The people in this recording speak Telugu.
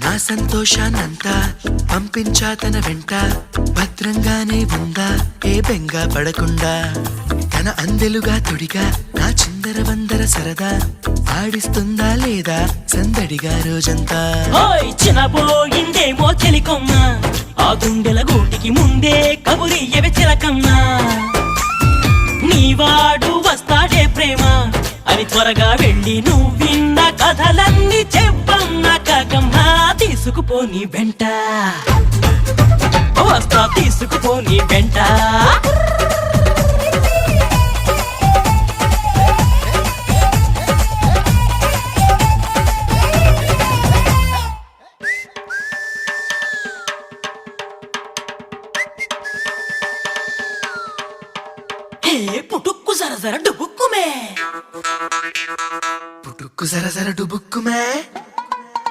నా సంతోషాన్నంతా పంపించా తన వెంట, భద్రంగానే ఉందా ఏ బెంగ పడకుండా. తన అందెలుగా తొడిగా నా చిందర వందర సరదా, ఆడిస్తుందా లేదా సందడిగా రోజంతా. చినబోయిందేమో చెలికొమ్మ, ఆ గుండెల గూటికి ముందే కబురియవే చిలకమ్మా. నీవాడు వస్తాడే ప్రేమ అని త్వరగా వెళ్ళి నువ్విన్న కథలన్నీ చెప్పమ్మా కాకమ్మా. తీసుకుపోని వెంట వస్తా, తీసుకుపోని వెంట. పుటుక్కు జర జర డుబుక్కుమే, పుటుక్కు జర జర డుబుక్కుమే.